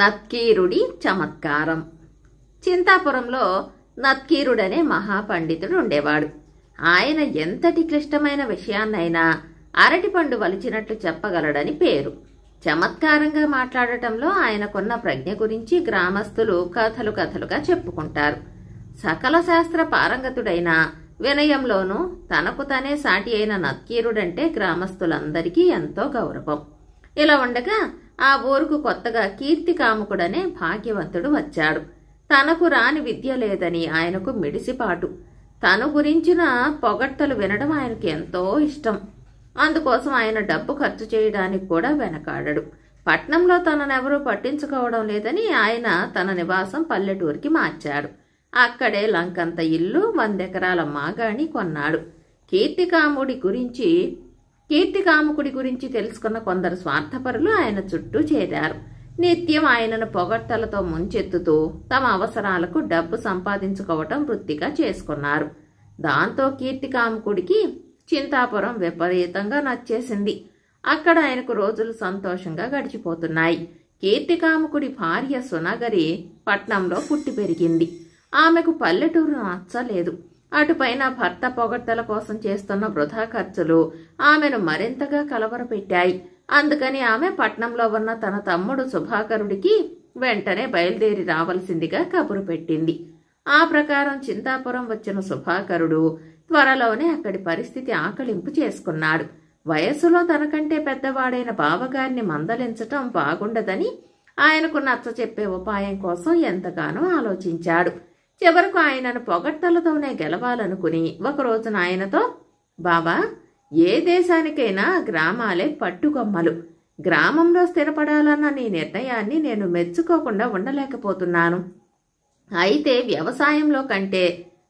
నత్కీరుడి చమత్కారం. చింతాపురంలో నత్కీరుడనే మహాపండితుడు ఉండేవాడు. ఆయన ఎంతటి క్లిష్టమైన విషయాన్నైనా అరటిపండు వలిచినట్లు చెప్పగలడని పేరు. చమత్కారంగా మాట్లాడటంలో ఆయనకున్న ప్రజ్ఞ గురించి గ్రామస్తులు కథలు కథలుగా చెప్పుకుంటారు. సకల శాస్త్ర పారంగతుడైన వినయంలోనూ తనకు తనే సాటి అయిన నత్కీరుడంటే గ్రామస్తులందరికీ ఎంతో గౌరవం. ఇలా ఉండగా ఆ ఊరుకు కొత్తగా కీర్తికాముకుడనే భాగ్యవంతుడు వచ్చాడు. తనకు రాని విద్య లేదని ఆయనకు మిడిసిపాటు. తను గురించిన పొగడ్తలు వినడం ఆయనకు ఎంతో ఇష్టం. అందుకోసం ఆయన డబ్బు ఖర్చు చేయడానికి కూడా వెనకాడడు. పట్నంలో తననెవరూ పట్టించుకోవడం లేదని ఆయన తన నివాసం పల్లెటూరికి మార్చాడు. అక్కడే లంకంత ఇల్లు 100 ఎకరాల మాగాణి కొన్నాడు. కీర్తికాముకుడి గురించి తెలుసుకున్న కొందరు స్వార్థపరులు ఆయన చుట్టూ చేరారు. నిత్యం ఆయనను పొగడ్తలతో ముంచెత్తుతూ తమ అవసరాలకు డబ్బు సంపాదించుకోవటం వృత్తిగా చేసుకున్నారు. దాంతో కీర్తికాముకుడికి చింతాపురం విపరీతంగా నచ్చేసింది. అక్కడ ఆయనకు రోజులు సంతోషంగా గడిచిపోతున్నాయి. కీర్తికాముకుడి భార్య సునగరి పట్నంలో పుట్టి పెరిగింది. ఆమెకు పల్లెటూరు నచ్చలేదు. అటుపైన భర్త పొగడ్తల కోసం చేస్తున్న వృధా ఖర్చులు ఆమెను మరింతగా కలవరపెట్టాయి. అందుకని ఆమె పట్నంలో ఉన్న తన తమ్ముడు సుభాకరుడికి వెంటనే బయలుదేరి రావలసిందిగా కబురు పెట్టింది. ఆ ప్రకారం చింతాపురం వచ్చిన సుభాకరుడు త్వరలోనే అక్కడి పరిస్థితి ఆకలింపు చేసుకున్నాడు. వయస్సులో తనకంటే పెద్దవాడైన బావగారిని మందలించటం బాగుండదని ఆయనకు నచ్చ చెప్పే ఉపాయం కోసం ఎంతగానో ఆలోచించాడు. చివరకు ఆయనను పొగడ్తలతోనే గెలవాలనుకుని ఒకరోజున ఆయనతో, బాబా, ఏ దేశానికైనా గ్రామాలే పట్టుకొమ్మలు. గ్రామంలో స్థిరపడాలన్న నీ నిర్ణయాన్ని నేను మెచ్చుకోకుండా ఉండలేకపోతున్నాను. అయితే వ్యవసాయంలో కంటే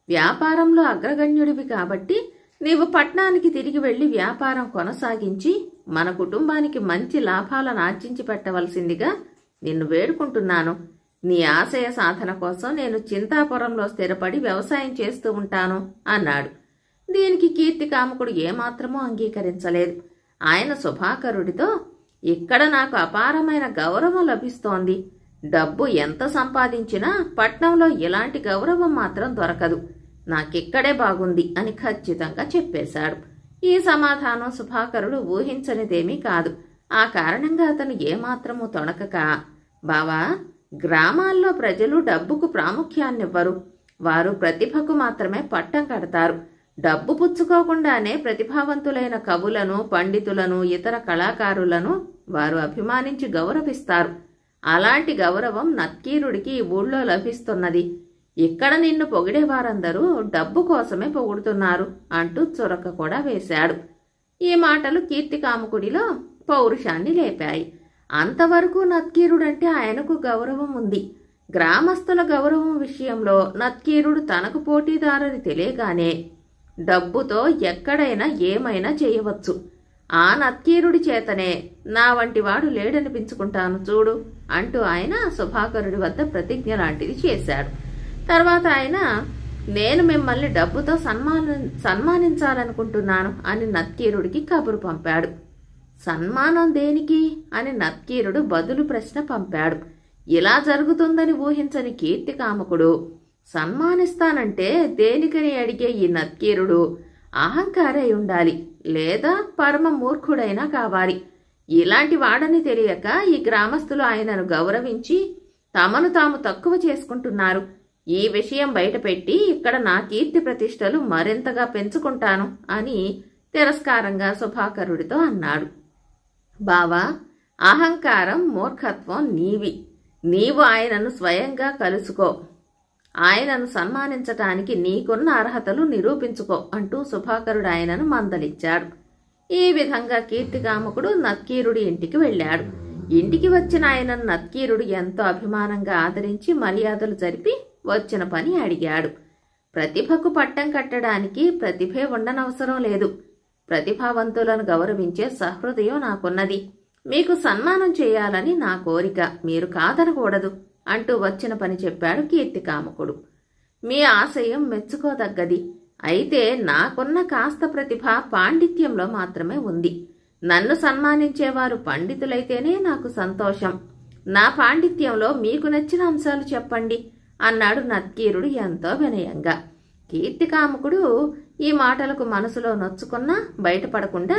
వ్యాపారంలో అగ్రగణ్యుడివి కాబట్టి నీవు పట్నానికి తిరిగి వెళ్లి వ్యాపారం కొనసాగించి మన కుటుంబానికి మంచి లాభాలను ఆర్జించి పెట్టవలసిందిగా నిన్ను వేడుకుంటున్నాను. నీ ఆశయ సాధన కోసం నేను చింతాపురంలో స్థిరపడి వ్యవసాయం చేస్తూ ఉంటాను అన్నాడు. దీనికి కీర్తికాముకుడు ఏమాత్రమూ అంగీకరించలేదు. ఆయన సుభాకరుడితో, ఇక్కడ నాకు అపారమైన గౌరవం లభిస్తోంది. డబ్బు ఎంత సంపాదించినా పట్నంలో ఇలాంటి గౌరవం మాత్రం దొరకదు. నాకిక్కడే బాగుంది అని ఖచ్చితంగా చెప్పేశాడు. ఈ సమాధానం సుభాకరుడు ఊహించనిదేమీ కాదు. ఆ కారణంగా అతను ఏమాత్రమూ తొణకక, బావా, గ్రామాల్లో ప్రజలు డబ్బుకు ప్రాముఖ్యాన్నివ్వరు. వారు ప్రతిభకు మాత్రమే పట్టం కడతారు. డబ్బు పుచ్చుకోకుండానే ప్రతిభావంతులైన కవులను, పండితులను, ఇతర కళాకారులను వారు అభిమానించి గౌరవిస్తారు. అలాంటి గౌరవం నత్కీరుడికి ఈ ఊళ్ళో లభిస్తున్నది. ఇక్కడ నిన్ను పొగిడేవారందరూ డబ్బు కోసమే పొగుడుతున్నారు అంటూ చురక కూడా వేశాడు. ఈ మాటలు కీర్తికాముకుడిలో పౌరుషాన్ని లేపాయి. అంతవరకు నత్కీరుడంటే ఆయనకు గౌరవం ఉంది. గ్రామస్తుల గౌరవం విషయంలో నత్కీరుడు తనకు పోటీదారని తెలియగానే డబ్బుతో ఎక్కడైనా ఏమైనా చేయవచ్చు. ఆ నత్కీరుడి చేతనే నా వంటి వాడు లేడనిపించుకుంటాను చూడు అంటూ ఆయన సుభాకరుడి వద్ద ప్రతిజ్ఞ లాంటిది చేశాడు. తర్వాత ఆయన, నేను మిమ్మల్ని డబ్బుతో సన్మానించాలనుకుంటున్నాను అని నత్కీరుడికి కబురు పంపాడు. సన్మానం దేనికి అని నత్కీరుడు బదులు ప్రశ్న పంపాడు. ఇలా జరుగుతుందని ఊహించని కీర్తికాముకుడు, సన్మానిస్తానంటే దేనికని అడిగే ఈ నత్కీరుడు అహంకారై ఉండాలి, లేదా పరమ మూర్ఖుడైనా కావాలి. ఇలాంటి వాడని తెలియక ఈ గ్రామస్తులు ఆయనను గౌరవించి తమను తాము తక్కువ చేసుకుంటున్నారు. ఈ విషయం బయటపెట్టి ఇక్కడ నా కీర్తి ప్రతిష్టలు మరింతగా పెంచుకుంటాను అని తిరస్కారంగా సుభాకరుడితో అన్నాడు. బావా, అహంకారం, మూర్ఖత్వం నీవు ఆయనను స్వయంగా కలుసుకో. ఆయనను సన్మానించటానికి నీకున్న అర్హతలు నిరూపించుకో అంటూ సుభాకరుడు ఆయనను మందలించాడు. ఈ విధంగా కీర్తికాముకుడు నత్కీరుడి ఇంటికి వెళ్ళాడు. ఇంటికి వచ్చిన ఆయనను నత్కీరుడు ఎంతో అభిమానంగా ఆదరించి మర్యాదలు జరిపి వచ్చిన పని అడిగాడు. ప్రతిభకు పట్టం కట్టడానికి ప్రతిభే ఉండనవసరం లేదు. ప్రతిభావంతులను గౌరవించే సహృదయం నాకున్నది. మీకు సన్మానం చేయాలని నా కోరిక, మీరు కాదనకూడదు అంటూ వచ్చిన పని చెప్పాడు కీర్తికాముకుడు. మీ ఆశయం మెచ్చుకోదగ్గది. అయితే నాకున్న కాస్త ప్రతిభ పాండిత్యంలో మాత్రమే ఉంది. నన్ను సన్మానించేవారు పండితులైతేనే నాకు సంతోషం. నా పాండిత్యంలో మీకు నచ్చిన అంశాలు చెప్పండి అన్నాడు నత్కీరుడు ఎంతో వినయంగా. కీర్తికాముకుడు ఈ మాటలకు మనసులో నొచ్చుకున్నా బయటపడకుండా,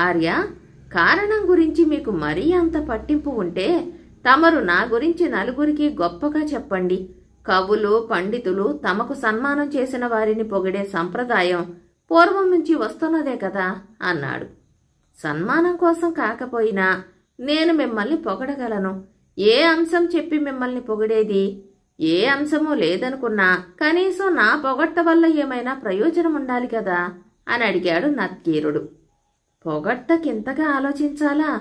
ఆర్య, కారణం గురించి మీకు మరీ అంత పట్టింపు ఉంటే తమరు నా గురించి నలుగురికి గొప్పగా చెప్పండి. కవులు పండితులు తమకు సన్మానం చేసిన వారిని పొగిడే సంప్రదాయం పూర్వం నుంచి వస్తున్నదే కదా అన్నాడు. సన్మానం కోసం కాకపోయినా నేను మిమ్మల్ని పొగడగలను. ఏ అంశం చెప్పి మిమ్మల్ని పొగిడేది? ఏ అంశమూ లేదనుకున్నా కనీసం నా పొగట్ట వల్ల ఏమైనా ప్రయోజనం ఉండాలి కదా అని అడిగాడు నత్కీరుడు. పొగట్టకింతగా ఆలోచించాలా?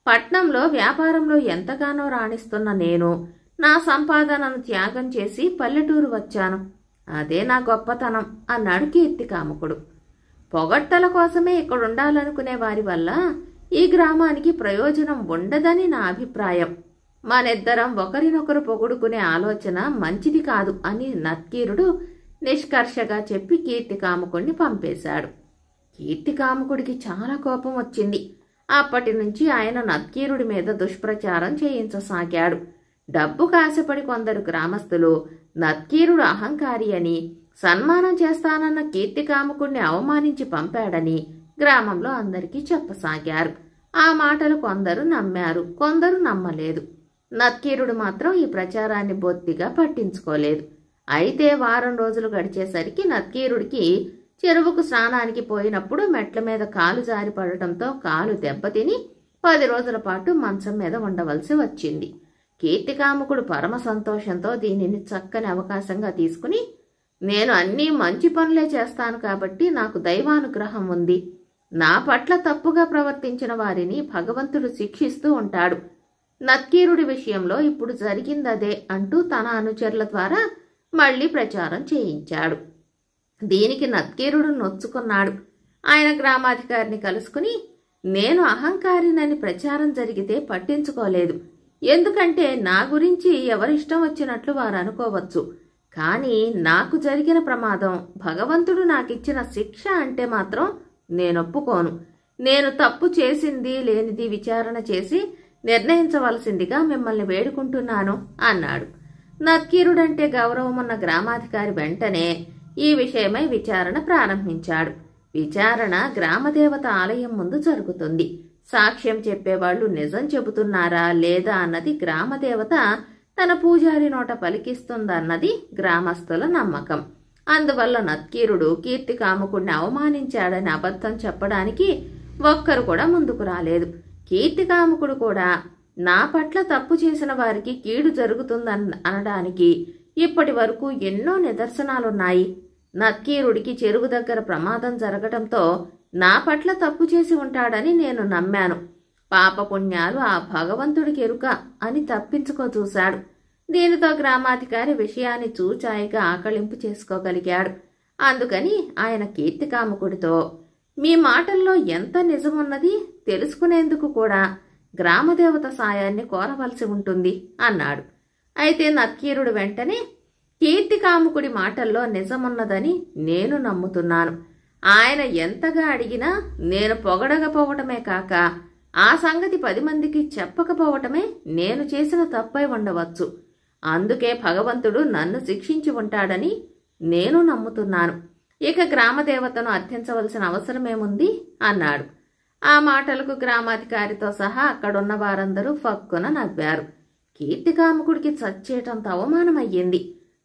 పట్నంలో వ్యాపారంలో ఎంతగానో రాణిస్తున్న నేను నా సంపాదనను త్యాగం చేసి పల్లెటూరు వచ్చాను. అదే నా గొప్పతనం అన్నాడు కీర్తికాముకుడు. పొగట్టల కోసమే ఇక్కడుండాలనుకునే వారి వల్ల ఈ గ్రామానికి ప్రయోజనం ఉండదని నా అభిప్రాయం. మనిద్దరం ఒకరినొకరు పొగుడుకునే ఆలోచన మంచిది కాదు అని నత్కీరుడు నిష్కర్షగా చెప్పి కీర్తికాముకుడిని పంపేశాడు. కీర్తికాముకుడికి చాలా కోపం వచ్చింది. అప్పటి నుంచి ఆయన నత్కీరుడి మీద దుష్ప్రచారం చేయించసాగాడు. డబ్బు కాశపడి కొందరు గ్రామస్తులు నత్కీరుడు అహంకారి అని, సన్మానం చేస్తానన్న కీర్తికాముకుడిని అవమానించి పంపాడని గ్రామంలో అందరికీ చెప్పసాగారు. ఆ మాటలు కొందరు నమ్మారు, కొందరు నమ్మలేదు. నత్కీరుడు మాత్రం ఈ ప్రచారాన్ని బొత్తిగా పట్టించుకోలేదు. అయితే వారం రోజులు గడిచేసరికి నత్కీరుడికి చెరువుకు స్నానానికి పోయినప్పుడు మెట్ల మీద కాలు జారి పడటంతో కాలు దెబ్బతిని 10 రోజుల పాటు మంచం మీద ఉండవలసి వచ్చింది. కీర్తికాముకుడు పరమ సంతోషంతో దీనిని చక్కని అవకాశంగా తీసుకుని, నేను అన్నీ మంచి పనులే చేస్తాను కాబట్టి నాకు దైవానుగ్రహం ఉంది. నా పట్ల తప్పుగా ప్రవర్తించిన వారిని భగవంతుడు శిక్షిస్తూ ఉంటాడు. నత్కీరుడి విషయంలో ఇప్పుడు జరిగిందదే అంటూ తన అనుచరుల ద్వారా మళ్లీ ప్రచారం చేయించాడు. దీనికి నత్కీరుడు నొచ్చుకున్నాడు. ఆయన గ్రామాధికారిని కలుసుకుని, నేను అహంకారినని ప్రచారం జరిగితే పట్టించుకోలేదు. ఎందుకంటే నా గురించి ఎవరిష్టం వచ్చినట్లు వారు అనుకోవచ్చు. కానీ నాకు జరిగిన ప్రమాదం భగవంతుడు నాకిచ్చిన శిక్ష అంటే మాత్రం నేనొప్పుకోను. నేను తప్పు చేసింది లేనిది విచారణ చేసి నిర్ణయించవలసిందిగా మిమ్మల్ని వేడుకుంటున్నాను అన్నాడు. నత్కీరుడంటే గౌరవమున్న గ్రామాధికారి వెంటనే ఈ విషయమై విచారణ ప్రారంభించాడు. విచారణ గ్రామదేవత ఆలయం ముందు జరుగుతుంది. సాక్ష్యం చెప్పేవాళ్లు నిజం చెబుతున్నారా లేదా అన్నది గ్రామదేవత తన పూజారి నోట పలికిస్తుందన్నది గ్రామస్తుల నమ్మకం. అందువల్ల నత్కీరుడు కీర్తికాముకుడిని అవమానించాడని అబద్ధం చెప్పడానికి ఒక్కరు కూడా ముందుకు రాలేదు. కీర్తికాముకుడు కూడా నా పట్ల తప్పు చేసిన వారికి కీడు జరుగుతుందనడానికి ఇప్పటి వరకు ఎన్నో నిదర్శనాలున్నాయి. నత్కీరుడికి చెరువు దగ్గర ప్రమాదం జరగటంతో నా పట్ల తప్పు చేసి ఉంటాడని నేను నమ్మాను. పాపపుణ్యాలు ఆ భగవంతుడికి ఎరుక అని తప్పించుకో చూశాడు. దీనితో గ్రామాధికారి విషయాన్ని చూచాయిగా ఆకళింపు చేసుకోగలిగాడు. అందుకని ఆయన కీర్తికాముకుడితో, మీ మాటల్లో ఎంత నిజమున్నది తెలుసుకునేందుకు కూడా గ్రామదేవత సాయాన్ని కోరవలసి ఉంటుంది అన్నాడు. అయితే నత్కీరుడు వెంటనే, కీర్తికాముకుడి మాటల్లో నిజమున్నదని నేను నమ్ముతున్నాను. ఆయన ఎంతగా అడిగినా నేను పొగడకపోవటమే కాక ఆ సంగతి 10 మందికి చెప్పకపోవటమే నేను చేసిన తప్పై ఉండవచ్చు. అందుకే భగవంతుడు నన్ను శిక్షించి ఉంటాడని నేను నమ్ముతున్నాను. ఇక గ్రామదేవతను అర్థించవలసిన అవసరమేముంది అన్నాడు. ఆ మాటలకు గ్రామాధికారితో సహా అక్కడున్న వారందరూ ఫక్కున నవ్వారు. కీర్తికాముకుడికి చచ్చేటంత అవమానమయ్యింది.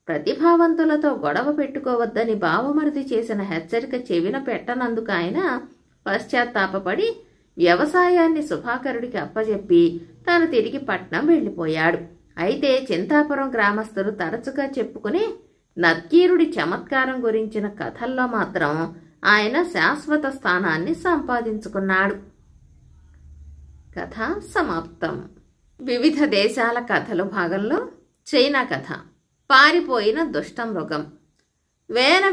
ప్రతిభావంతులతో గొడవ పెట్టుకోవద్దని బావమరిది చేసిన హెచ్చరిక చెవిన పెట్టనందుకు ఆయన పశ్చాత్తాపపడి వ్యవసాయాన్ని సుభాకరుడికి అప్పజెప్పి తాను తిరిగి పట్నం వెళ్లిపోయాడు. అయితే చింతాపురం గ్రామస్తులు తరచుగా చెప్పుకునే నత్కీరుడి చమత్కారం గురించిన కథల్లో మాత్రం ఆయన శాశ్వత స్థానాన్ని సంపాదించుకున్నాడు. కథ సమాప్తం. వివిధ దేశాల కథలు భాగంలో చైనా కథ, పారిపోయిన దుష్టమృగం.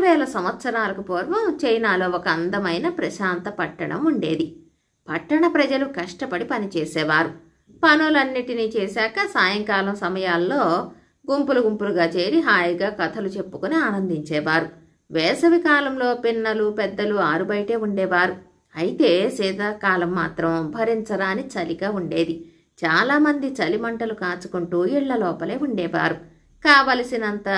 వేల సంవత్సరాలకు పూర్వం చైనాలో ఒక అందమైన ప్రశాంత పట్టణం ఉండేది. పట్టణ ప్రజలు కష్టపడి పనిచేసేవారు. పనులన్నిటినీ చేశాక సాయంకాలం సమయాల్లో గుంపులుగా చేరి హాయిగా కథలు చెప్పుకుని ఆనందించేవారు. వేసవి కాలంలో పిన్నలు పెద్దలు ఆరుబయటే ఉండేవారు. అయితే శీతాకాలం మాత్రం భరించరాని చలిగా ఉండేది. చాలామంది చలిమంటలు కాచుకుంటూ ఇళ్ల లోపలే ఉండేవారు. కావలసినంత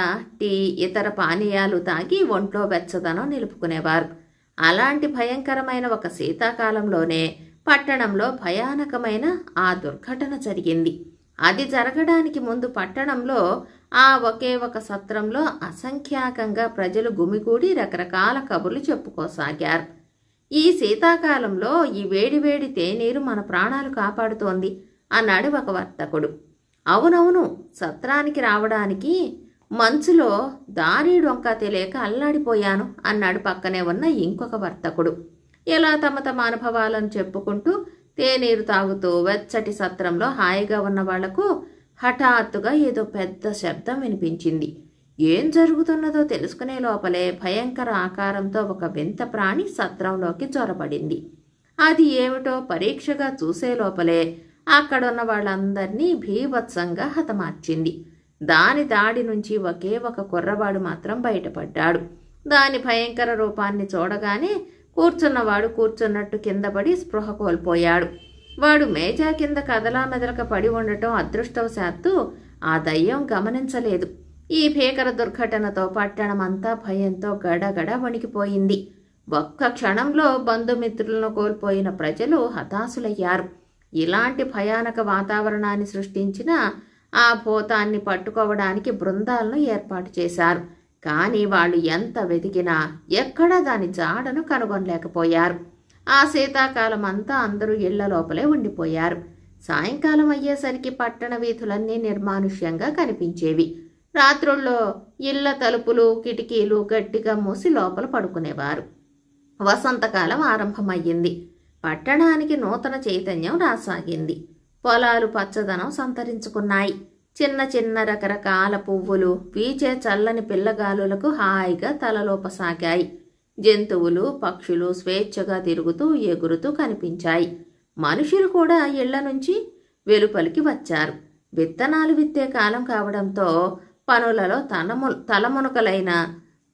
టీ, ఇతర పానీయాలు తాగి ఒంట్లో వెచ్చదనం నిలుపుకునేవారు. అలాంటి భయంకరమైన ఒక శీతాకాలంలోనే పట్టణంలో భయానకమైన ఆ దుర్ఘటన జరిగింది. అది జరగడానికి ముందు పట్టణంలో ఆ ఒకే ఒక సత్రంలో అసంఖ్యాకంగా ప్రజలు గుమిగూడి రకరకాల కబుర్లు చెప్పుకోసాగారు. ఈ శీతాకాలంలో ఈ వేడివేడి తేనీరు మన ప్రాణాలు కాపాడుతోంది అన్నాడు ఒక వర్తకుడు. అవునవును, సత్రానికి రావడానికి మంచులో దారి డొంక తెలియక అల్లాడిపోయాను అన్నాడు పక్కనే ఉన్న ఇంకొక వర్తకుడు. ఇలా తమ తమ అనుభవాలను చెప్పుకుంటూ తేనీరు తాగుతూ వెచ్చటి సత్రంలో హాయిగా ఉన్న వాళ్లకు హఠాత్తుగా ఏదో పెద్ద శబ్దం వినిపించింది. ఏం జరుగుతున్నదో తెలుసుకునే లోపలే భయంకర ఆకారంతో ఒక వింత ప్రాణి సత్రంలోకి జొరబడింది. అది ఏమిటో పరీక్షగా చూసే లోపలే అక్కడున్న వాళ్ళందర్నీ భీభత్సంగా హతమార్చింది. దాని దాడి నుంచి ఒకే ఒక కుర్రవాడు మాత్రం బయటపడ్డాడు. దాని భయంకర రూపాన్ని చూడగానే కూర్చున్నవాడు కూర్చున్నట్టు కిందపడి స్పృహ కోల్పోయాడు. వాడు మేజా కింద కదలా మెదలక పడి ఉండటం అదృష్టవశాత్తు ఆ దయ్యం గమనించలేదు. ఈ భీకర దుర్ఘటనతో పట్టణమంతా భయంతో గడగడ వణికిపోయింది. ఒక్క క్షణంలో బంధుమిత్రులను కోల్పోయిన ప్రజలు హతాశులయ్యారు. ఇలాంటి భయానక వాతావరణాన్ని సృష్టించిన ఆ భూతాన్ని పట్టుకోవడానికి బృందాలను ఏర్పాటు చేశారు. కానీ వాళ్ళు ఎంత వెతికినా ఎక్కడా దాని జాడను కనుగొనలేకపోయారు. ఆ శీతాకాలం అంతా అందరూ ఇళ్ల లోపలే ఉండిపోయారు. సాయంకాలం అయ్యేసరికి పట్టణ వీధులన్నీ నిర్మానుష్యంగా కనిపించేవి. రాత్రుల్లో ఇళ్ల తలుపులు, కిటికీలు గట్టిగా మూసి లోపల పడుకునేవారు. వసంతకాలం ఆరంభమయ్యింది. పట్టణానికి నూతన చైతన్యం రాసాగింది. పొలాలు పచ్చదనం సంతరించుకున్నాయి. చిన్న చిన్న రకరకాల పువ్వులు వీచే చల్లని పిల్లగాలులకు హాయిగా తలలోపసాగాయి. జంతువులు, పక్షులు స్వేచ్ఛగా తిరుగుతూ ఎగురుతూ కనిపించాయి. మనుషులు కూడా ఇళ్ల నుంచి వెలుపలికి వచ్చారు. విత్తనాలు విత్తే కాలం కావడంతో పనులలో తలమునకలైన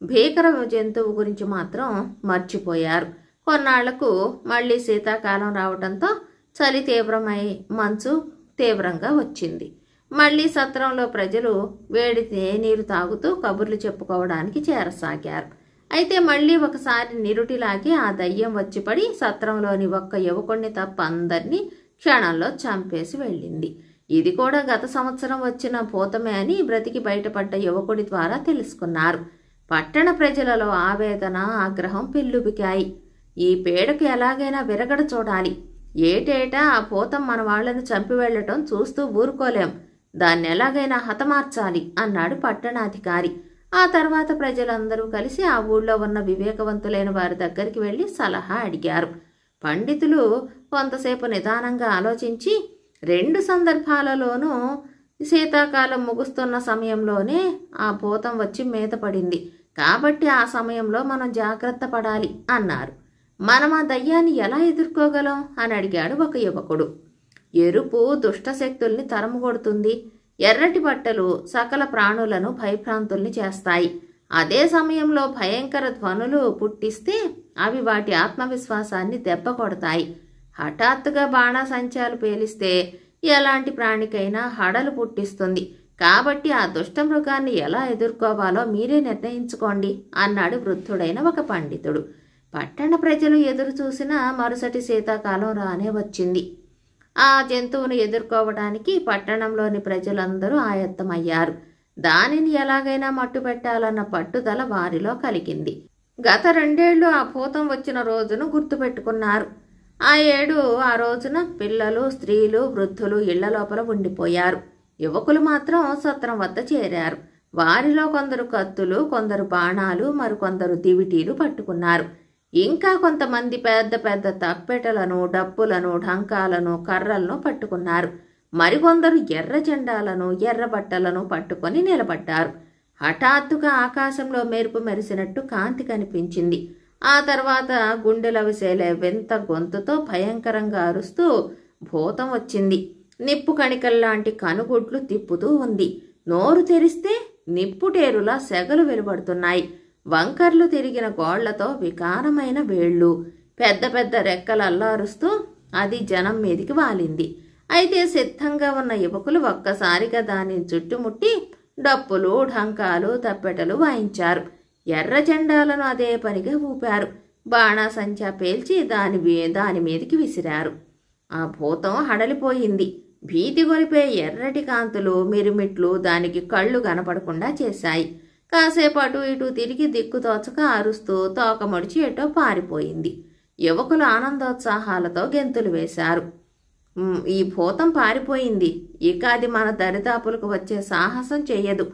భీకర జంతువు గురించి మాత్రం మర్చిపోయారు. కొన్నాళ్లకు మళ్లీ శీతాకాలం రావడంతో చలి తీవ్రమై మంచు తీవ్రంగా వచ్చింది. మళ్లీ సత్రంలో ప్రజలు వేడి నీరు తాగుతూ కబుర్లు చెప్పుకోవడానికి చేరసాగారు. అయితే మళ్లీ ఒకసారి నిరుటిలాగి ఆ దయ్యం వచ్చిపడి సత్రంలోని ఒక్క యువకుణ్ణి తప్ప అందరినీ క్షణంలో చంపేసి వెళ్ళింది. ఇది కూడా గత సంవత్సరం వచ్చిన భూతమే అని బ్రతికి బయటపడ్డ యువకుడి ద్వారా తెలుసుకున్నారు. పట్టణ ప్రజలలో ఆవేదన, ఆగ్రహం పెల్లుబికాయి. ఈ పీడకు ఎలాగైనా విరగడ చూడాలి. ఏటేటా ఆ భూతం మన వాళ్లను చంపి వెళ్లటం చూస్తూ ఊరుకోలేం. దాన్ని ఎలాగైనా హతమార్చాలి అన్నాడు పట్టణాధికారి. ఆ తర్వాత ప్రజలందరూ కలిసి ఆ ఊళ్ళో ఉన్న వివేకవంతులైన వారి దగ్గరికి వెళ్లి సలహా అడిగారు. పండితులు కొంతసేపు నిదానంగా ఆలోచించి 2 సందర్భాలలోనూ శీతాకాలం ముగుస్తున్న సమయంలోనే ఆ భూతం వచ్చి మీద పడింది. కాబట్టి ఆ సమయంలో మనం జాగ్రత్త పడాలి అన్నారు. మనం ఆ దయ్యాన్ని ఎలా ఎదుర్కోగలం అని అడిగాడు ఒక యువకుడు. ఎరుపు దుష్టశక్తుల్ని తరముకొడుతుంది. ఎర్రటి బట్టలు సకల ప్రాణులను భయభ్రాంతుల్ని చేస్తాయి. అదే సమయంలో భయంకర ధ్వనులు పుట్టిస్తే అవి వాటి ఆత్మవిశ్వాసాన్ని దెబ్బ కొడతాయి. హఠాత్తుగా బాణాసంచాలు పేలిస్తే ఎలాంటి ప్రాణికైనా హడలు పుట్టిస్తుంది. కాబట్టి ఆ దుష్ట మృగాన్ని ఎలా ఎదుర్కోవాలో మీరే నిర్ణయించుకోండి అన్నాడు వృద్ధుడైన ఒక పండితుడు. పట్టణ ప్రజలు ఎదురు చూసిన మరుసటి శీతాకాలం రానే వచ్చింది. ఆ జంతువును ఎదుర్కోవడానికి పట్టణంలోని ప్రజలందరూ ఆయత్తమయ్యారు. దానిని ఎలాగైనా మట్టుపెట్టాలన్న పట్టుదల వారిలో కలిగింది. గత 2 ఏళ్లు ఆ భూతం వచ్చిన రోజును గుర్తుపెట్టుకున్నారు. ఆ రోజున పిల్లలు, స్త్రీలు, వృద్ధులు ఇళ్ల లోపల ఉండిపోయారు. యువకులు మాత్రం సత్రం వద్ద చేరారు. వారిలో కొందరు కత్తులు, కొందరు బాణాలు, మరికొందరు దివిటీలు పట్టుకున్నారు. ఇంకా కొంతమంది పెద్ద పెద్ద తప్పెటలను, డప్పులను, ఢంకాలను, కర్రలను పట్టుకున్నారు. మరికొందరు ఎర్ర జెండాలను, ఎర్ర బట్టలను పట్టుకొని నిలబడ్డారు. హఠాత్తుగా ఆకాశంలో మెరుపు మెరిసినట్టు కాంతి కనిపించింది. ఆ తర్వాత గుండెలవిసేలే వింత గొంతుతో భయంకరంగా అరుస్తూ భూతం వచ్చింది. నిప్పు కణికల్లాంటి కనుగుడ్లు తిప్పుతూ ఉంది. నోరు తెరిస్తే నిప్పుటేరులా సెగలు వెలువడుతున్నాయి. వంకర్లు తిరిగిన గోళ్లతో వికారమైన వేళ్లు, పెద్ద పెద్ద రెక్కలు అల్లారుస్తూ అది జనం మీదికి వాలింది. అయితే సిద్ధంగా ఉన్న యువకులు ఒక్కసారిగా దానిని చుట్టుముట్టి డప్పులు, ఢంకాలు, తప్పెటలు వాయించారు. ఎర్ర జెండాలను అదే పనిగా ఊపారు. బాణాసంచా పేల్చి దాని మీదికి విసిరారు. ఆ భూతం హడలిపోయింది. భీతి గొలిపే ఎర్రటి కాంతులు, మిరుమిట్లు దానికి కళ్ళు కనపడకుండా చేశాయి. కాసేపు అటు ఇటు తిరిగి దిక్కుతోచక అరుస్తూ తోక ముడిచి ఎటో పారిపోయింది. యువకులు ఆనందోత్సాహాలతో గెంతులు వేశారు. ఈ భూతం పారిపోయింది, ఇక అది మన దరిదాపులకు వచ్చే సాహసం చెయ్యదు.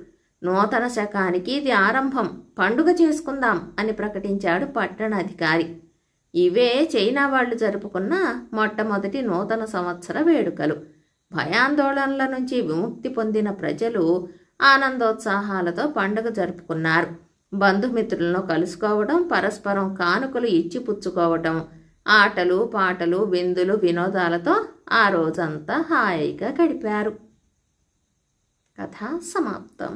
నూతన శకానికి ఇది ఆరంభం, పండుగ చేసుకుందాం అని ప్రకటించాడు పట్టణాధికారి. ఇవే చైనా వాళ్లు జరుపుకున్న మొట్టమొదటి నూతన సంవత్సర వేడుకలు. భయాందోళనల నుంచి విముక్తి పొందిన ప్రజలు ఆనందోత్సాహాలతో పండుగ జరుపుకున్నారు. బంధుమిత్రులను కలుసుకోవడం, పరస్పరం కానుకలు ఇచ్చిపుచ్చుకోవటం, ఆటలు, పాటలు, విందులు, వినోదాలతో ఆ రోజంతా హాయిగా గడిపారు. కథ సమాప్తం.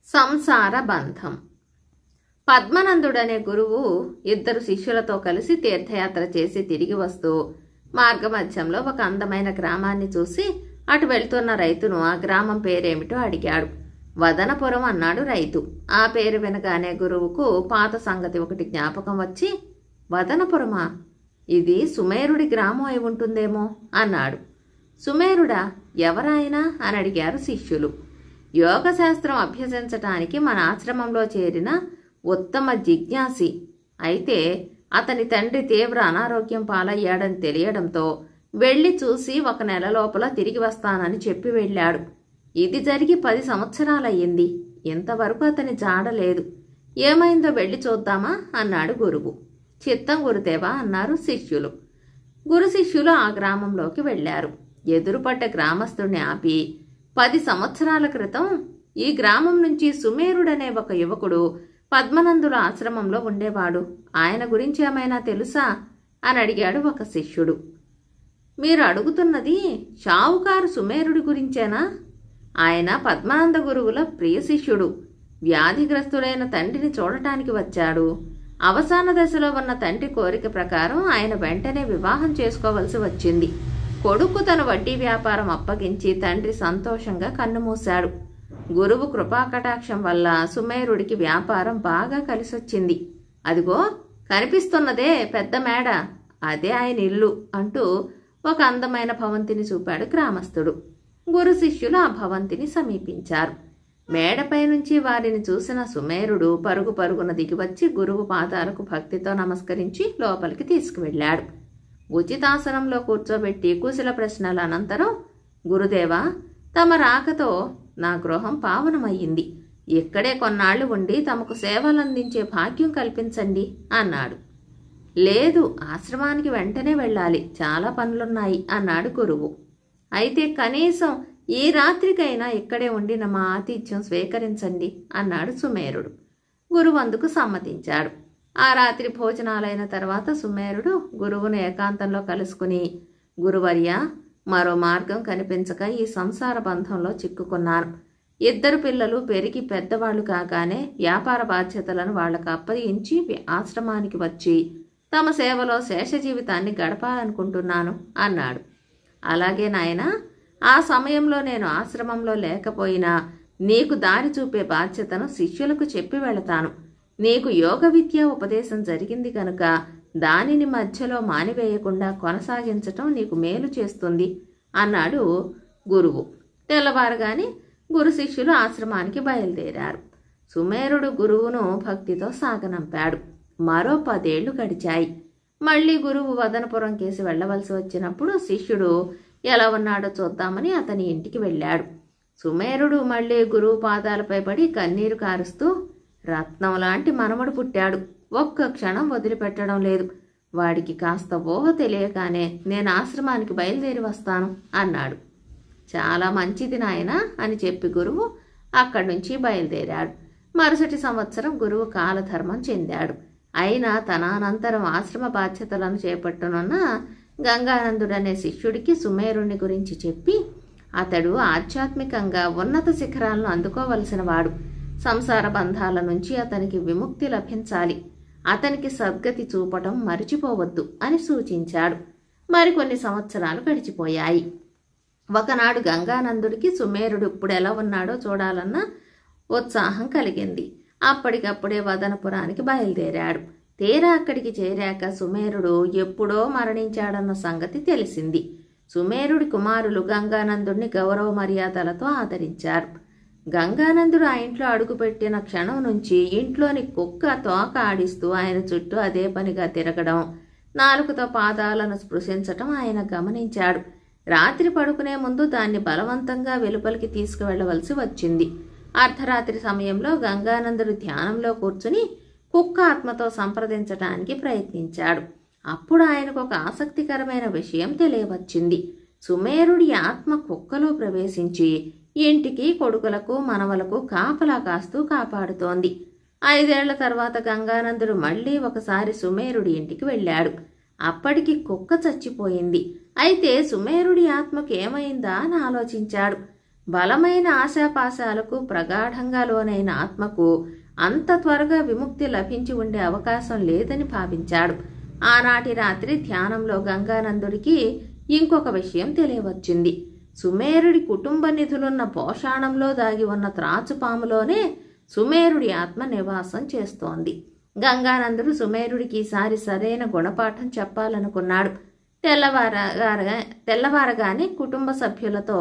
సంసార బంధం. పద్మనందుడనే గురువు 2 శిష్యులతో కలిసి తీర్థయాత్ర చేసి తిరిగి వస్తూ మార్గమధ్యంలో ఒక అందమైన గ్రామాన్ని చూసి అటు వెళ్తున్న రైతును ఆ గ్రామం పేరేమిటో అడిగాడు. వదనపురం అన్నాడు రైతు. ఆ పేరు వినగానే గురువుకు పాత సంగతి ఒకటి జ్ఞాపకం వచ్చి, వదనపురమా? ఇది సుమేరుడి గ్రామం అయి ఉంటుందేమో అన్నాడు. సుమేరుడా? ఎవరాయనా అని అడిగారు శిష్యులు. యోగశాస్త్రం అభ్యసించటానికి మన ఆశ్రమంలో చేరిన ఉత్తమ జిజ్ఞాసి. అయితే అతని తండ్రి తీవ్ర అనారోగ్యం పాలయ్యాడని తెలియడంతో వెళ్లి చూసి 1 నెల లోపల తిరిగి వస్తానని చెప్పి వెళ్ళాడు. ఇది జరిగి 10 సంవత్సరాలయ్యింది. ఇంతవరకు అతని జాడలేదు. ఏమైందో వెళ్లి చూద్దామా అన్నాడు గురువు. చిత్తం గురుదేవా అన్నారు శిష్యులు. గురు శిష్యులు ఆ గ్రామంలోకి వెళ్లారు. ఎదురుపడ్డ గ్రామస్తుడిని ఆపి, 10 సంవత్సరాల క్రితం ఈ గ్రామం నుంచి సుమేరుడనే ఒక యువకుడు పద్మనందుల ఆశ్రమంలో ఉండేవాడు. ఆయన గురించి ఏమైనా తెలుసా అని అడిగాడు ఒక శిష్యుడు. మీరు అడుగుతున్నది షావుకారు సుమేరుడి గురించేనా? ఆయన పద్మానంద గురువుల ప్రియ శిష్యుడు. వ్యాధిగ్రస్తుడైన తండ్రిని చూడటానికి వచ్చాడు. అవసాన దశలో ఉన్న తండ్రి కోరిక ప్రకారం ఆయన వెంటనే వివాహం చేసుకోవలసి వచ్చింది. కొడుకు తన వడ్డీ వ్యాపారం అప్పగించి తండ్రి సంతోషంగా కన్నుమూశాడు. గురువు కృపాకటాక్షం వల్ల సుమేరుడికి వ్యాపారం బాగా కలిసొచ్చింది. అదిగో కనిపిస్తున్నదే పెద్ద మేడ, అదే ఆయన ఇల్లు అంటూ ఒక అందమైన భవంతిని చూపాడు గ్రామస్తుడు. గురు శిష్యులు ఆ భవంతిని సమీపించారు. మేడపై నుంచి వారిని చూసిన సుమేరుడు పరుగు పరుగున దిగివచ్చి గురువు పాదాలకు భక్తితో నమస్కరించి లోపలికి తీసుకువెళ్ళాడు. ఉచితాసనంలో కూర్చోబెట్టి కుశల ప్రశ్నల అనంతరం, గురుదేవా, తమ రాకతో నా గృహం పావనమయ్యింది. ఇక్కడే కొన్నాళ్లు ఉండి తమకు సేవలందించే భాగ్యం కల్పించండి అన్నాడు. లేదు, ఆశ్రమానికి వెంటనే వెళ్ళాలి, చాలా పనులున్నాయి అన్నాడు గురువు. అయితే కనీసం ఈ రాత్రికైనా ఇక్కడే ఉండి మా ఆతిథ్యం స్వీకరించండి అన్నాడు సుమేరుడు. గురువు అందుకు సమ్మతించాడు. ఆ రాత్రి భోజనాలైన తర్వాత సుమేరుడు గురువును ఏకాంతంలో కలుసుకుని, గురువర్య, మరో మార్గం కనిపించక ఈ సంసార బంధంలో చిక్కుకున్నాను. 2 పిల్లలు పెరిగి పెద్దవాళ్లు కాగానే వ్యాపార బాధ్యతలను వాళ్లకు అప్పగించి ఆశ్రమానికి వచ్చి తమ సేవలో శేష జీవితాన్ని గడపాలనుకుంటున్నాను అన్నాడు. అలాగే నాయనా, ఆ సమయంలో నేను ఆశ్రమంలో లేకపోయినా నీకు దారి చూపే బాధ్యతను శిష్యులకు చెప్పి వెళతాను. నీకు యోగ విద్య ఉపదేశం జరిగింది కనుక దానిని మధ్యలో మానివేయకుండా కొనసాగించటం నీకు మేలు చేస్తుంది అన్నాడు గురువు. తెల్లవారుగానే గురు శిష్యులు ఆశ్రమానికి బయలుదేరారు. సుమేరుడు గురువును భక్తితో సాగనంపాడు. మరో 10 ఏళ్లు గడిచాయి. మళ్లీ గురువు వదనపురం కేసి వెళ్లవలసి వచ్చినప్పుడు శిష్యుడు ఎలా ఉన్నాడో చూద్దామని అతని ఇంటికి వెళ్ళాడు. సుమేరుడు మళ్లీ గురువు పాదాలపై పడి కన్నీరు కారుస్తూ, రత్నం లాంటి మనమడు పుట్టాడు, ఒక్క క్షణం వదిలిపెట్టడం లేదు. వాడికి కాస్త ఊహ తెలియగానే నేను ఆశ్రమానికి బయలుదేరి వస్తాను అన్నాడు. చాలా మంచిది నాయనా అని చెప్పి గురువు అక్కడి నుంచి బయలుదేరాడు. మరుసటి సంవత్సరం గురువు కాలధర్మం చెందాడు. అయినా తన అనంతరం ఆశ్రమ బాధ్యతలను చేపట్టనున్న గంగానందుడనే శిష్యుడికి సుమేరుని గురించి చెప్పి, అతడు ఆధ్యాత్మికంగా ఉన్నత శిఖరాలను అందుకోవలసిన వాడు. సంసార బంధాల నుంచి అతనికి విముక్తి లభించాలి. అతనికి సద్గతి చూపటం మరిచిపోవద్దు అని సూచించాడు. మరికొన్ని సంవత్సరాలు గడిచిపోయాయి. ఒకనాడు గంగానందుడికి సుమేరుడు ఇప్పుడు ఎలా ఉన్నాడో చూడాలన్న ఉత్సాహం కలిగింది. అప్పటికప్పుడే వదనపురానికి బయలుదేరాడు. తీరా అక్కడికి చేరాక సుమేరుడు ఎప్పుడో మరణించాడన్న సంగతి తెలిసింది. సుమేరుడి కుమారులు గంగానందుడిని గౌరవ మర్యాదలతో ఆదరించారు. గంగానందుడు ఆ ఇంట్లో అడుగుపెట్టిన క్షణం నుంచి ఇంట్లోని కుక్క తోక ఆడిస్తూ ఆయన చుట్టూ అదే పనిగా తిరగడం, నాలుకతో పాదాలను స్పృశించటం ఆయన గమనించాడు. రాత్రి పడుకునే ముందు దాన్ని బలవంతంగా వెలుపలికి తీసుకువెళ్లవలసి వచ్చింది. అర్ధరాత్రి సమయంలో గంగానందుడు ధ్యానంలో కూర్చుని కుక్క ఆత్మతో సంప్రదించటానికి ప్రయత్నించాడు. అప్పుడు ఆయనకు ఒక ఆసక్తికరమైన విషయం తెలియవచ్చింది. సుమేరుడి ఆత్మ కుక్కలో ప్రవేశించి ఇంటికి, కొడుకులకు, మనవలకు కాపలా కాస్తూ కాపాడుతోంది. 5 ఏళ్ల తర్వాత గంగానందుడు మళ్లీ ఒకసారి సుమేరుడి ఇంటికి వెళ్ళాడు. అప్పటికి కుక్క చచ్చిపోయింది. అయితే సుమేరుడి ఆత్మకు ఏమైందా అని ఆలోచించాడు. బలమైన ఆశాపాశాలకు ప్రగాఢంగా లోనైన ఆత్మకు అంత త్వరగా విముక్తి లభించి ఉండే అవకాశం లేదని భావించాడు. ఆనాటి రాత్రి ధ్యానంలో గంగానందుడికి ఇంకొక విషయం తెలియవచ్చింది. సుమేరుడి కుటుంబ నిధులున్న పోషాణంలో దాగి ఉన్న త్రాచుపాములోనే సుమేరుడి ఆత్మ నివాసం చేస్తోంది. గంగానందుడు సుమేరుడికి ఈసారి సరైన గుణపాఠం చెప్పాలనుకున్నాడు. తెల్లవారగానే కుటుంబ సభ్యులతో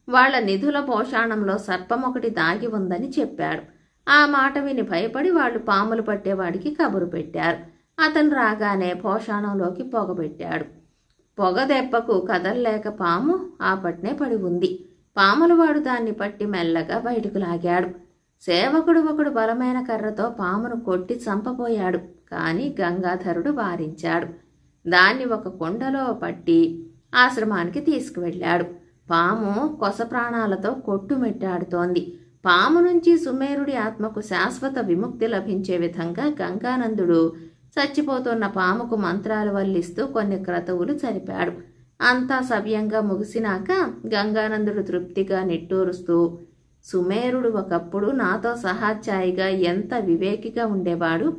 వాళ్ల నిధుల పోషాణంలో సర్పం ఒకటి దాగి ఉందని చెప్పాడు. ఆ మాట విని భయపడి వాళ్ళు పాములు పట్టేవాడికి కబురు పెట్టారు. అతను రాగానే పోషాణంలోకి పొగబెట్టాడు. పొగ దెబ్బకు కదల్లేక పాము ఆపట్నే పడి ఉంది. పాములవాడు దాన్ని పట్టి మెల్లగా బయటకు లాగాడు. సేవకుడు ఒకడు బలమైన కర్రతో పామును కొట్టి చంపబోయాడు. కాని గంగాధరుడు వారించాడు. దాన్ని ఒక కుండలో పట్టి ఆశ్రమానికి తీసుకువెళ్ళాడు. పాము కొస ప్రాణాలతో కొట్టుమెట్టాడుతోంది. పాము నుంచి సుమేరుడి ఆత్మకు శాశ్వత విముక్తి లభించే విధంగా గంగానందుడు చచ్చిపోతున్న పాముకు మంత్రాలు వల్లిస్తూ కొన్ని క్రతువులు జరిపాడు. అంతా సవ్యంగా ముగిసినాక గంగానందుడు తృప్తిగా నిట్టూరుస్తూ, సుమేరుడు ఒకప్పుడు నాతో సహాధ్యాయిగా ఎంత వివేకిగా ఉండేవాడు,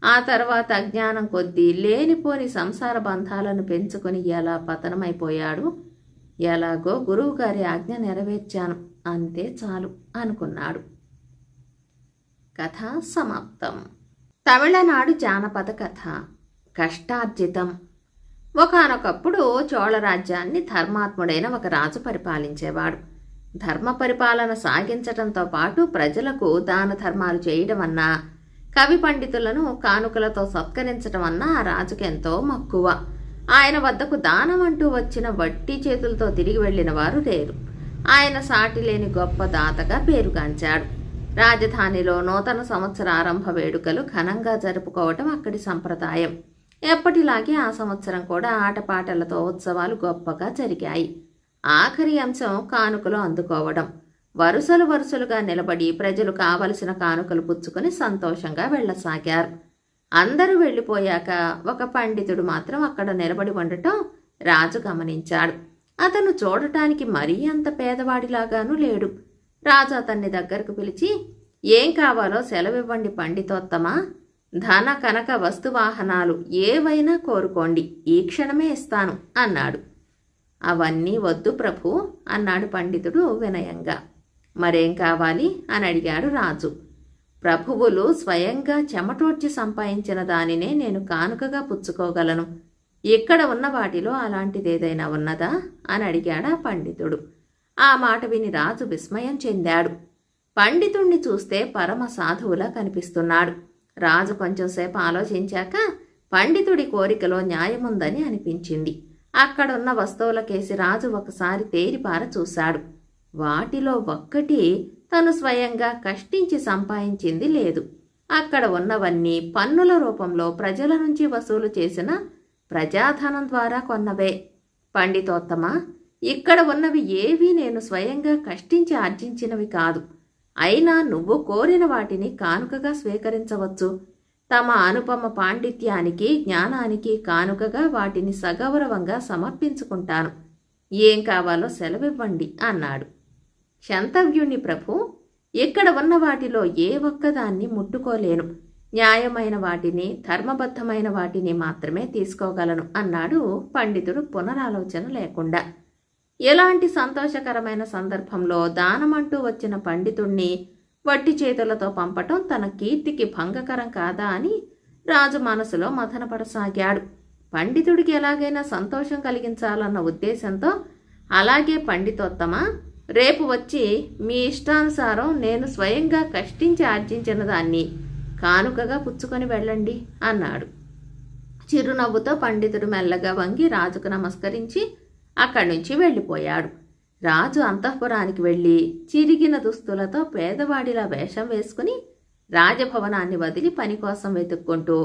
ఆ తర్వాత అజ్ఞానం కొద్దీ లేనిపోని సంసార బంధాలను పెంచుకొని ఎలా పతనమైపోయాడు. ఎలాగో గురువుగారి ఆజ్ఞ నెరవేర్చాను, అంతే చాలు అనుకున్నాడు. కథ సమాప్తం. తమిళనాడు జానపద కథ. కష్టార్జితం. ఒకానొకప్పుడు చోళరాజ్యాన్ని ధర్మాత్ముడైన ఒక రాజు పరిపాలించేవాడు. ధర్మ పరిపాలన సాగించటంతో పాటు ప్రజలకు దాన ధర్మాలు చేయడం అన్నా, కవి పండితులను కానుకలతో సత్కరించటం అన్నా ఆ రాజుకెంతో మక్కువ. ఆయన వద్దకు దానం అంటూ వచ్చిన వట్టి చేతులతో తిరిగి వెళ్లిన వారు లేరు. ఆయన సాటి లేని గొప్ప దాతగా పేరుగాంచాడు. రాజధానిలో నూతన సంవత్సర ఆరంభ వేడుకలు ఘనంగా జరుపుకోవటం అక్కడి సంప్రదాయం. ఎప్పటిలాగే ఆ సంవత్సరం కూడా ఆటపాటలతో ఉత్సవాలు గొప్పగా జరిగాయి. ఆఖరి అంశం కానుకలు అందుకోవడం. వరుసలుగా నిలబడి ప్రజలు కావలసిన కానుకలు పుచ్చుకొని సంతోషంగా వెళ్లసాగారు. అందరూ వెళ్లిపోయాక ఒక పండితుడు మాత్రం అక్కడ నిలబడి ఉండటం రాజు గమనించాడు. అతను చూడటానికి మరీ అంత పేదవాడిలాగానూ లేడు. రాజు అతన్ని దగ్గరకు పిలిచి, ఏం కావాలో సెలవివ్వండి పండితోత్తమా, ధన కనక వస్తువాహనాలు ఏవైనా కోరుకోండి, ఈ క్షణమే ఇస్తాను అన్నాడు. అవన్నీ వద్దు ప్రభు అన్నాడు పండితుడు వినయంగా. మరేం కావాలి అని అడిగాడు రాజు. ప్రభువులు స్వయంగా చెమటోడ్చి సంపాదించిన దానినే నేను కానుకగా పుచ్చుకోగలను. ఇక్కడ ఉన్న వాటిలో అలాంటిదేదైనా ఉన్నదా అని అడిగాడా పండితుడు. ఆ మాట విని రాజు విస్మయం చెందాడు. పండితుణ్ణి చూస్తే పరమ సాధువులా కనిపిస్తున్నాడు. రాజు కొంచెంసేపు ఆలోచించాక పండితుడి కోరికలో న్యాయముందని అనిపించింది. అక్కడున్న వస్తువులకేసి రాజు ఒకసారి తేరిపార చూశాడు. వాటిలో ఒక్కటి తను స్వయంగా కష్టించి సంపాదించింది లేదు. అక్కడ ఉన్నవన్నీ పన్నుల రూపంలో ప్రజల నుంచి వసూలు చేసిన ప్రజాధనం ద్వారా కొన్నవే. పండితోత్తమా, ఇక్కడ ఉన్నవి ఏవీ నేను స్వయంగా కష్టించి ఆర్జించినవి కాదు. అయినా నువ్వు కోరిన వాటిని కానుకగా స్వీకరించవచ్చు. తమ అనుపమ పాండిత్యానికి, జ్ఞానానికి కానుకగా వాటిని సగౌరవంగా సమర్పించుకుంటాను. ఏం కావాలో సెలవివ్వండి అన్నాడు. క్షంతవ్యుణ్ణి ప్రభు, ఇక్కడ ఉన్న వాటిలో ఏ ఒక్కదాన్ని ముట్టుకోలేను. న్యాయమైన వాటిని, ధర్మబద్ధమైన వాటిని మాత్రమే తీసుకోగలను అన్నాడు పండితుడు పునరాలోచన లేకుండా. ఎలాంటి సంతోషకరమైన సందర్భంలో దానమంటూ వచ్చిన పండితుణ్ణి వట్టి చేతులతో పంపటం తన కీర్తికి భంగకరం కాదా అని రాజు మనసులో మథనపడసాగాడు. పండితుడికి ఎలాగైనా సంతోషం కలిగించాలన్న ఉద్దేశంతో, అలాగే పండితోత్తమ, రేపు వచ్చి మీ ఇష్టానుసారం నేను స్వయంగా కష్టించి ఆర్జించిన దాన్ని కానుకగా పుచ్చుకొని వెళ్ళండి అన్నాడు. చిరునవ్వుతో పండితుడు మెల్లగా వంగి రాజుకు నమస్కరించి అక్కడి నుంచి వెళ్ళిపోయాడు. రాజు అంతఃపురానికి వెళ్ళి చిరిగిన దుస్తులతో పేదవాడిలా వేషం వేసుకుని రాజభవనాన్ని వదిలి పని కోసం వెతుక్కుంటూ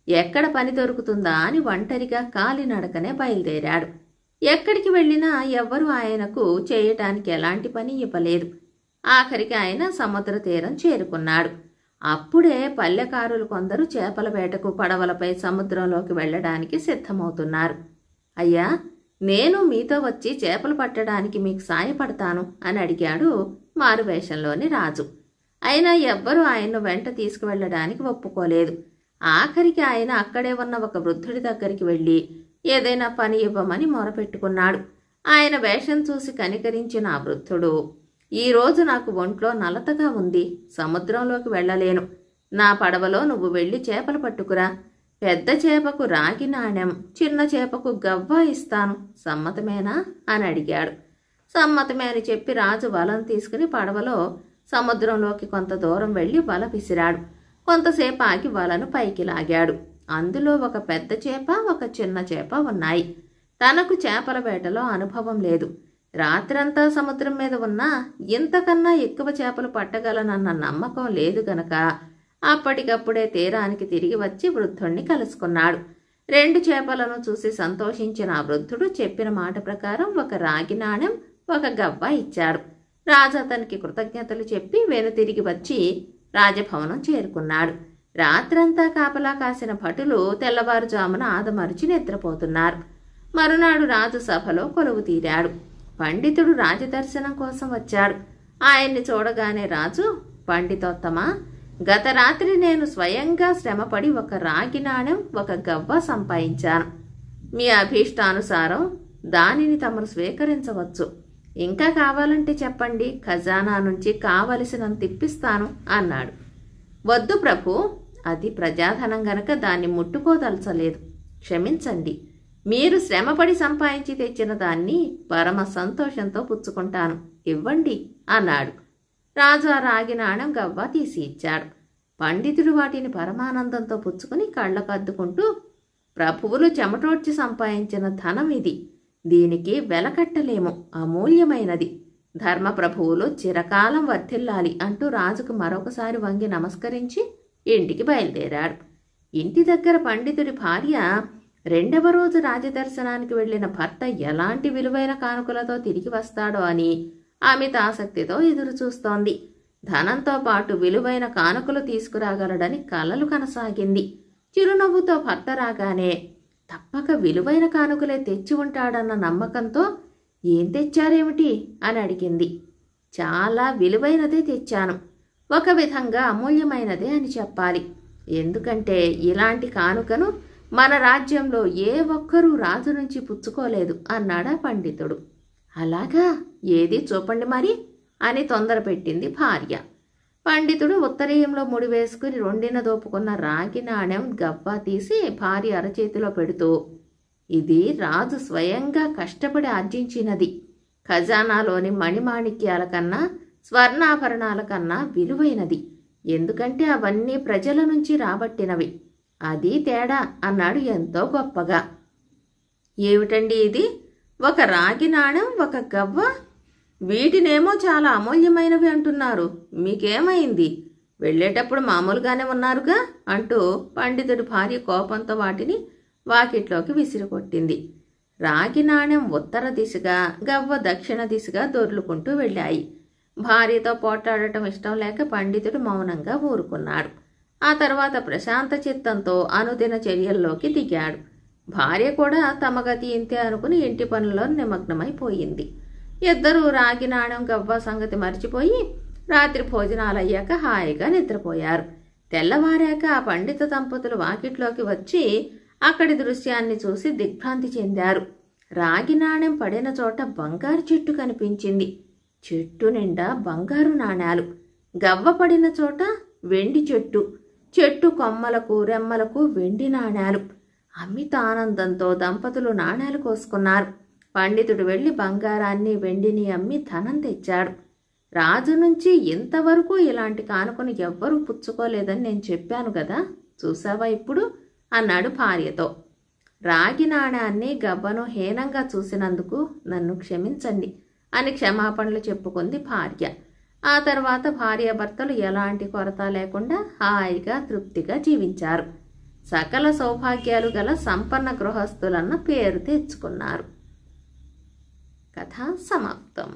ఎక్కడ పని దొరుకుతుందా అని ఒంటరిగా కాలినడకనే బయలుదేరాడు. ఎక్కడికి వెళ్ళినా ఎవ్వరూ ఆయనకు చేయటానికి ఎలాంటి పని ఇవ్వలేదు. ఆఖరికి ఆయన సముద్ర తీరం చేరుకున్నాడు. అప్పుడే పల్లెకారులు కొందరు చేపల వేటకు పడవలపై సముద్రంలోకి వెళ్ళడానికి సిద్ధమవుతున్నారు. అయ్యా, నేను మీతో వచ్చి చేపలు పట్టడానికి మీకు సాయపడతాను అని అడిగాడు మారువేషంలోని రాజు. అయినా ఎవ్వరూ ఆయన్ను వెంట తీసుకువెళ్ళడానికి ఒప్పుకోలేదు. ఆఖరికి ఆయన అక్కడే ఉన్న ఒక వృద్ధుడి దగ్గరికి వెళ్ళి ఏదైనా పని ఇవ్వమని మొరపెట్టుకున్నాడు. ఆయన వేషం చూసి కనికరించిన ఆ వృద్ధుడు, ఈరోజు నాకు ఒంట్లో నలతగా ఉంది, సముద్రంలోకి వెళ్ళలేను. నా పడవలో నువ్వు వెళ్ళి చేపలు పట్టుకురా. పెద్ద చేపకు రాగి నాణెం, చిన్న చేపకు గవ్వ ఇస్తాను, సమ్మతమేనా అని అడిగాడు. సమ్మతమే అని చెప్పి రాజు వలను తీసుకుని పడవలో సముద్రంలోకి కొంత దూరం వెళ్ళి వల విసిరాడు. కొంతసేపు ఆగి వలను పైకి లాగాడు. అందులో ఒక పెద్ద చేప, ఒక చిన్న చేప ఉన్నాయి. తనకు చేపల వేటలో అనుభవం లేదు. రాత్రంతా సముద్రం మీద ఉన్నా ఇంతకన్నా ఎక్కువ చేపలు పట్టగలనన్న నమ్మకం లేదు గనక అప్పటికప్పుడే తీరానికి తిరిగి వచ్చి వృద్ధుణ్ణి కలుసుకున్నాడు. 2 చేపలను చూసి సంతోషించిన ఆ వృద్ధుడు చెప్పిన మాట ప్రకారం ఒక రాగి నాణెం, ఒక గవ్వ ఇచ్చాడు. రాజు అతనికి కృతజ్ఞతలు చెప్పి వెనుతిరిగి వచ్చి రాజభవనం చేరుకున్నాడు. రాత్రంతా కాపలా కాసిన భటులు తెల్లవారుజామున ఆదమరిచి నిద్రపోతున్నారు. మరునాడు రాజు సభలో కొలువు తీరాడు. పండితుడు రాజదర్శనం కోసం వచ్చాడు. ఆయన్ని చూడగానే రాజు, పండితోత్తమ, గత రాత్రి నేను స్వయంగా శ్రమపడి ఒక రాగి నాణెం, ఒక గవ్వ సంపాదించాను. మీ అభీష్టానుసారం దానిని తమరు స్వీకరించవచ్చు. ఇంకా కావాలంటే చెప్పండి, ఖజానా నుంచి కావలసినంత ఇప్పిస్తాను అన్నాడు. వద్దు ప్రభు, అది ప్రజాధనం గనక దాన్ని ముట్టుకోదలచలేదు. క్షమించండి, మీరు శ్రమపడి సంపాదించి తెచ్చిన దాన్ని పరమ సంతోషంతో పుచ్చుకుంటాను, ఇవ్వండి అన్నాడు. రాజు ఆ రాగి నాణెం, గవ్వ తీసి ఇచ్చాడు. పండితుడు వాటిని పరమానందంతో పుచ్చుకుని కళ్ళకద్దుకుంటూ, ప్రభువులు చెమటోడ్చి సంపాదించిన ధనం ఇది, దీనికి వెలకట్టలేము, అమూల్యమైనది, ధర్మప్రభువులు చిరకాలం వర్ధిల్లాలి అంటూ రాజుకు మరొకసారి వంగి నమస్కరించి ఇంటికి బయలుదేరాడు. ఇంటి దగ్గర పండితుడి భార్య 2వ రోజు రాజదర్శనానికి వెళ్లిన భర్త ఎలాంటి విలువైన కానుకలతో తిరిగి వస్తాడో అని అమిత ఆసక్తితో ఎదురు చూస్తోంది. ధనంతో పాటు విలువైన కానుకలు తీసుకురాగలడని కలలు కనసాగింది. చిరునవ్వుతో భర్త రాగానే తప్పక విలువైన కానుకలే తెచ్చి ఉంటాడన్న నమ్మకంతో, ఏం తెచ్చారేమిటి అని అడిగింది. చాలా విలువైనదే తెచ్చాను, ఒక విధంగా అమూల్యమైనదే అని చెప్పాలి. ఎందుకంటే ఇలాంటి కానుకను మన రాజ్యంలో ఏ ఒక్కరూ రాజు నుంచి పుచ్చుకోలేదు అన్నాడా పండితుడు. అలాగా, ఏది చూపండి మరి అని తొందర పెట్టింది భార్య. పండితుడు ఉత్తరీయంలో ముడి వేసుకుని రొండిన దోపుకున్న రాగి నాణెం, గవ్వ తీసి భార్య అరచేతిలో పెడుతూ, ఇది రాజు స్వయంగా కష్టపడి ఆర్జించినది. ఖజానాలోని మణిమాణిక్యాల కన్నా, స్వర్ణాభరణాల కన్నా విలువైనది. ఎందుకంటే అవన్నీ ప్రజల నుంచి రాబట్టినవి. అది తేడా అన్నాడు ఎంతో గొప్పగా. ఏమిటండి ఇది? ఒక రాగి నాణెం, ఒక గవ్వ, వీటినేమో చాలా అమూల్యమైనవి అంటున్నారు. మీకేమైంది? వెళ్ళేటప్పుడు మామూలుగానే ఉన్నారుగా అంటూ పండితుడి భార్య కోపంతో వాటిని వాకిట్లోకి విసిరికొట్టింది. రాగి నాణెం ఉత్తర దిశగా, గవ్వ దక్షిణ దిశగా దొర్లుకుంటూ వెళ్ళాయి. భార్యతో పోట్లాడటం ఇష్టం లేక పండితుడు మౌనంగా ఊరుకున్నాడు. ఆ తర్వాత ప్రశాంత చిత్తంతో అనుదిన చర్యల్లోకి దిగాడు. భార్య కూడా తమ గతి ఇంతే అనుకుని ఇంటి పనుల్లో నిమగ్నమైపోయింది. ఇద్దరూ రాగి నాణెం, గవ్వ సంగతి మర్చిపోయి రాత్రి భోజనాలయ్యాక హాయిగా నిద్రపోయారు. తెల్లవారాక ఆ పండిత దంపతులు వాకిట్లోకి వచ్చి అక్కడి దృశ్యాన్ని చూసి దిగ్భ్రాంతి చెందారు. రాగి నాణెం పడిన చోట బంగారు చెట్టు కనిపించింది. చెట్టు నిండా బంగారు నాణేలు. గవ్వ పడిన చోట వెండి చెట్టు. చెట్టు కొమ్మలకు రెమ్మలకు వెండి నాణేలు. అమిత ఆనందంతో దంపతులు నాణేలు కోసుకున్నారు. పండితుడు వెళ్ళి బంగారాన్ని వెండిని అమ్మి ధనం తెచ్చాడు. రాజు నుంచి ఇంతవరకు ఇలాంటి కానుకను ఎవ్వరూ పుచ్చుకోలేదని నేను చెప్పాను కదా, చూసావా ఇప్పుడు అన్నాడు భార్యతో. రాగి నాణ్యాన్ని గవ్వను హీనంగా చూసినందుకు నన్ను క్షమించండి అని క్షమాపణలు చెప్పుకుంది భార్య. ఆ తర్వాత భార్యాభర్తలు ఎలాంటి కొరత లేకుండా హాయిగా తృప్తిగా జీవించారు. సకల సౌభాగ్యాలు గల సంపన్న గృహస్థులన్న పేరు తెచ్చుకున్నారు. కథ సమాప్తం.